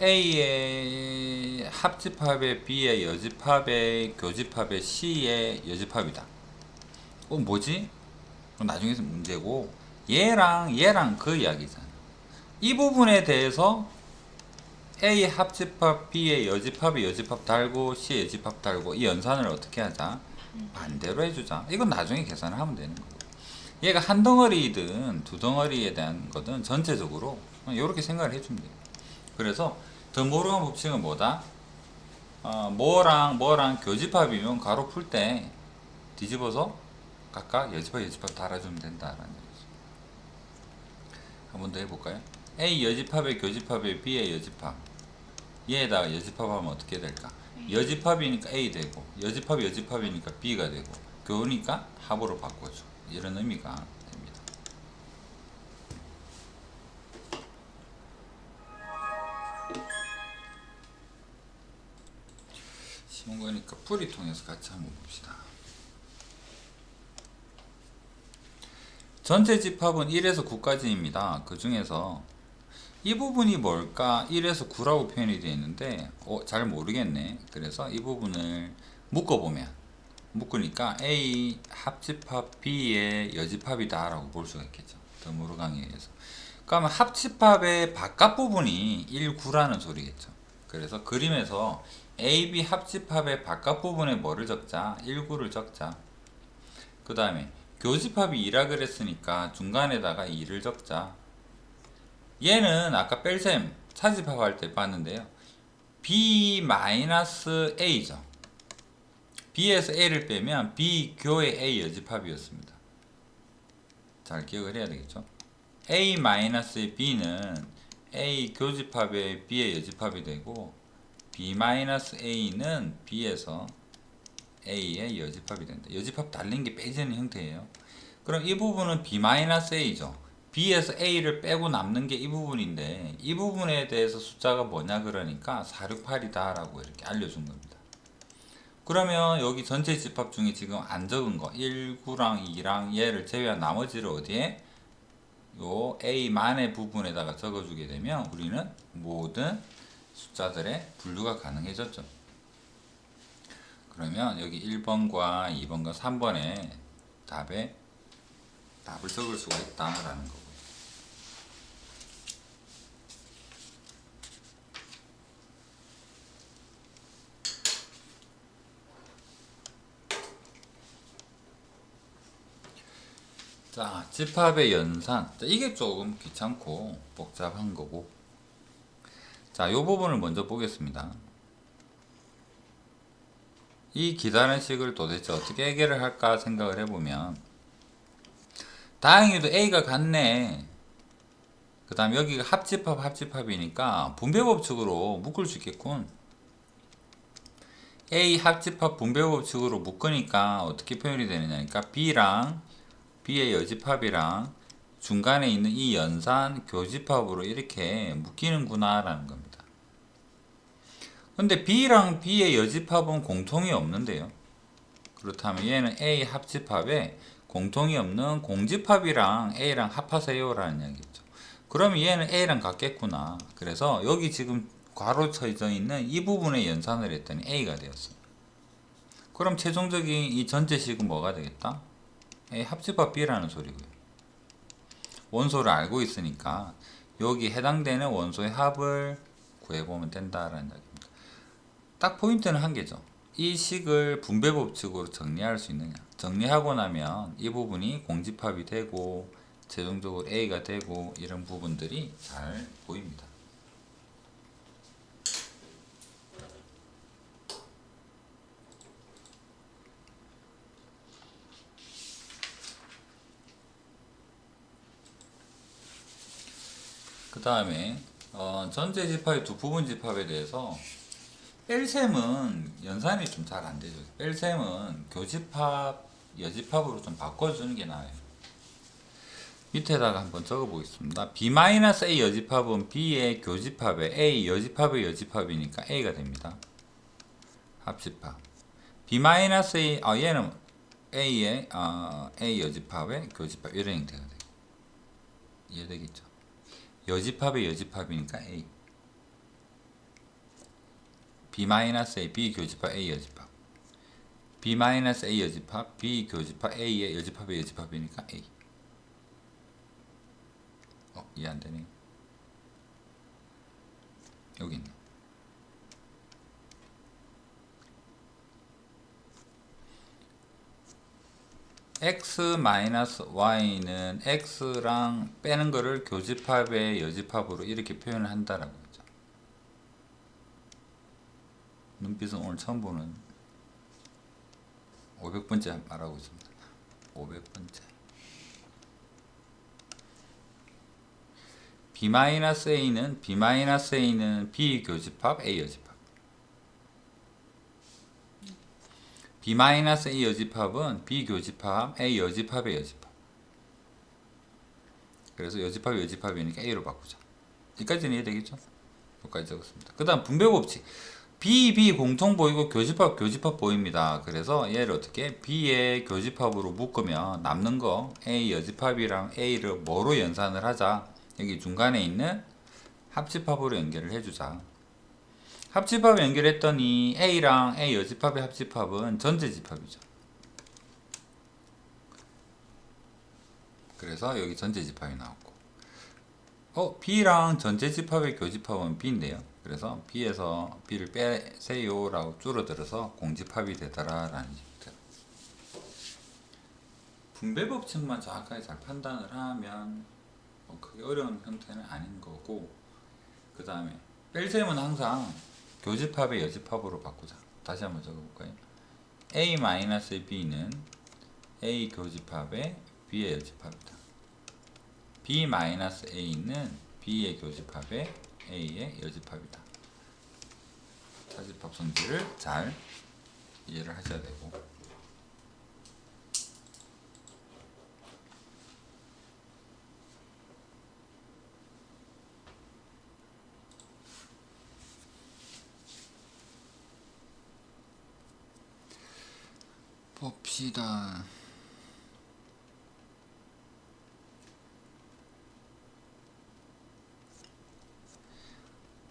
A의 합집합의 B의 여집합의 교집합의 C의 여집합이다. 뭐지? 나중에 문제고 얘랑 그 이야기잖아. 이 부분에 대해서 A 합집합 B의 여집합의 여집합 달고 C의 여집합 달고 이 연산을 어떻게 하자? 반대로 해주자. 이건 나중에 계산을 하면 되는 거고, 얘가 한 덩어리든 두 덩어리에 대한 거든 전체적으로 이렇게 생각을 해주면 돼요. 그래서 더 모르는 법칙은 뭐다? 뭐랑 교집합이면 가로 풀 때 뒤집어서 각각 여집합 달아주면 된다라는 얘기죠. 한 번 더 해볼까요? A 여집합의 교집합의 B의 여집합, 얘에다가 여집합하면 어떻게 될까? 여집합이니까 A 되고 여집합이니까 B가 되고 교니까 합으로 바꿔줘. 이런 의미가 됩니다. 쉬운 거니까 풀이 통해서 같이 한번 봅시다. 전체 집합은 1에서 9까지입니다. 그 중에서 이 부분이 뭘까? 1에서 9라고 표현이 되어 있는데 잘 모르겠네. 그래서 이 부분을 묶으니까 A 합집합 B의 여집합이다 라고 볼 수가 있겠죠. 더모르 강의에 의해서. 그러면 합집합의 바깥 부분이 1, 9라는 소리겠죠. 그래서 그림에서 AB 합집합의 바깥 부분에 뭐를 적자? 1, 9를 적자. 그 다음에 교집합이 2라 그랬으니까 중간에다가 2를 적자. 얘는 아까 뺄셈 차집합 할 때 봤는데요. B-A죠. B에서 A를 빼면 B 교의 A 여집합이었습니다. 잘 기억을 해야 되겠죠. A-의 B는 A 교집합의 B의 여집합이 되고 B-A는 B에서 A의 여집합이 된다. 여집합 달린 게 빼지는 형태예요. 그럼 이 부분은 B-A죠. B에서 A를 빼고 남는 게 이 부분인데 이 부분에 대해서 숫자가 뭐냐 그러니까 468이다 라고 이렇게 알려준 겁니다. 그러면 여기 전체 집합 중에 지금 안 적은 거 1, 9랑 2랑 얘를 제외한 나머지를 어디에? 요 A만의 부분에다가 적어주게 되면 우리는 모든 숫자들의 분류가 가능해졌죠. 그러면 여기 1번과 2번과 3번에 답을 적을 수가 있다라는 거고요. 자, 집합의 연산. 자, 이게 조금 귀찮고 복잡한 거고. 자, 이 부분을 먼저 보겠습니다. 이 기다란 식을 도대체 어떻게 해결을 할까 생각을 해보면 다행히도 A가 같네. 그 다음 여기가 합집합이니까 분배법칙으로 묶을 수 있겠군. A 합집합 분배법칙으로 묶으니까 어떻게 표현이 되느냐니까 B랑 B의 여집합이랑 중간에 있는 이 연산 교집합으로 이렇게 묶이는구나 라는 겁니다. 근데 B랑 B의 여집합은 공통이 없는데요. 그렇다면 얘는 A 합집합에 공통이 없는 공집합이랑 A랑 합하세요 라는 얘기죠. 그러면 얘는 A랑 같겠구나. 그래서 여기 지금 괄호 쳐져 있는 이 부분에 연산을 했더니 A가 되었습니다. 그럼 최종적인 이 전제식은 뭐가 되겠다? A 합집합 B라는 소리고요. 원소를 알고 있으니까 여기 해당되는 원소의 합을 구해보면 된다라는 이야기입니다. 딱 포인트는 한 개죠. 이 식을 분배 법칙으로 정리할 수 있느냐. 정리하고 나면 이 부분이 공집합이 되고 최종적으로 A가 되고 이런 부분들이 잘 보입니다. 그 다음에 전체 집합의 두 부분 집합에 대해서 뺄셈은 연산이 좀 잘 안 되죠. 뺄셈은 교집합, 여집합으로 좀 바꿔주는 게 나아요. 밑에다가 한번 적어 보겠습니다. B-A 여집합은 B의 교집합에 A 여집합의 여집합이니까 A가 됩니다. 합집합. B-A, 얘는 A의 A 여집합의 교집합 이런 형태가 돼요. 이해되겠죠? 여집합의 여집합이니까 A. B-A, B 교집합, A 여집합. B-A 여집합, B 교집합, A의 여집합의 여집합이니까 A. 이해 안 되네. 여기 있네. x-y는 x랑 빼는 거를 교집합의 여집합으로 이렇게 표현을 한다라고 했죠. 눈빛은 오늘 처음 보는 500번째 말하고 있습니다. 500번째. B-A는 B 교집합 A 여집합. B-A 여집합은 B 교집합 A 여집합의 여집합. 그래서 여집합이 여집합이니까 A로 바꾸자. 여기까지는 이해되겠죠? 여기까지 적었습니다. 그 다음 분배 법칙. B 공통 보이고 교집합 보입니다. 그래서 얘를 어떻게 B의 교집합으로 묶으면 남는 거 A 여집합이랑 A를 뭐로 연산을 하자. 여기 중간에 있는 합집합으로 연결을 해주자. 합집합 연결했더니 A랑 A 여집합의 합집합은 전제집합이죠. 그래서 여기 전제집합이 나왔고, B랑 전제집합의 교집합은 B인데요. 그래서 B에서 B를 빼세요 라고 줄어들어서 공집합이 되더라 라는 얘기입니다. 분배 법칙만 정확하게 잘 판단을 하면 크게 어려운 형태는 아닌 거고, 그 다음에 뺄셈은 항상 교집합의 여집합으로 바꾸자. 다시 한번 적어볼까요? A-B는 A 교집합의 B의 여집합이다. B-A는 B의 교집합의 A의 여집합이다. 차집합 성질을 잘 이해를 하셔야 되고, 봅시다.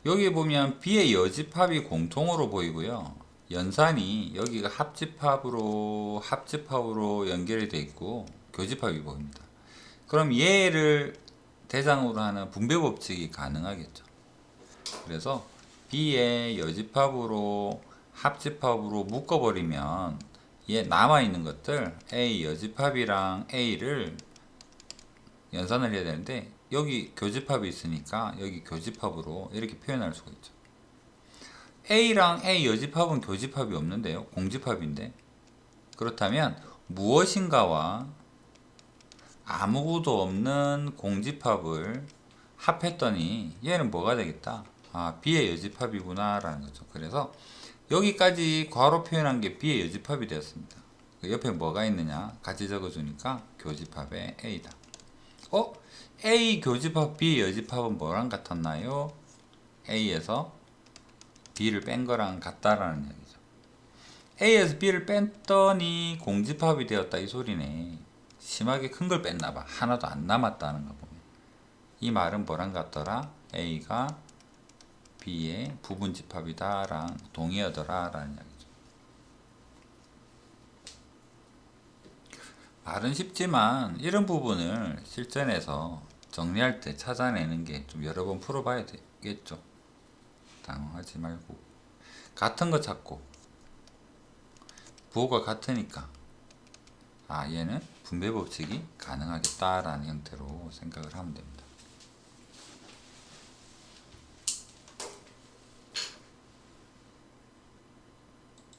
여기 보면 B의 여집합이 공통으로 보이고요. 연산이 여기가 합집합으로 연결이 되어 있고 교집합이 보입니다. 그럼 얘를 대상으로 하는 분배 법칙이 가능하겠죠. 그래서 B의 여집합으로 합집합으로 묶어버리면 얘 남아있는 것들 A 여집합이랑 A를 연산을 해야 되는데 여기 교집합이 있으니까 여기 교집합으로 이렇게 표현할 수가 있죠. A랑 A 여집합은 교집합이 없는데요. 공집합인데, 그렇다면 무엇인가와 아무것도 없는 공집합을 합했더니 얘는 뭐가 되겠다? B의 여집합이구나 라는 거죠. 그래서 여기까지 괄호 표현한 게 B의 여집합이 되었습니다. 옆에 뭐가 있느냐 같이 적어주니까 교집합의 A다. A 교집합 B 여집합은 뭐랑 같았나요? A에서 B를 뺀 거랑 같다라는 얘기죠. A에서 B를 뺐더니 공집합이 되었다 이 소리네. 심하게 큰 걸 뺐나봐. 하나도 안 남았다는 거 보면 이 말은 뭐랑 같더라? A가 B의 부분집합이다 랑 동의하더라 라는 이야기죠. 말은 쉽지만 이런 부분을 실전에서 정리할 때 찾아내는 게 좀 여러 번 풀어봐야 되겠죠. 당황하지 말고 같은 거 찾고 부호가 같으니까 얘는 분배 법칙이 가능하겠다라는 형태로 생각을 하면 됩니다.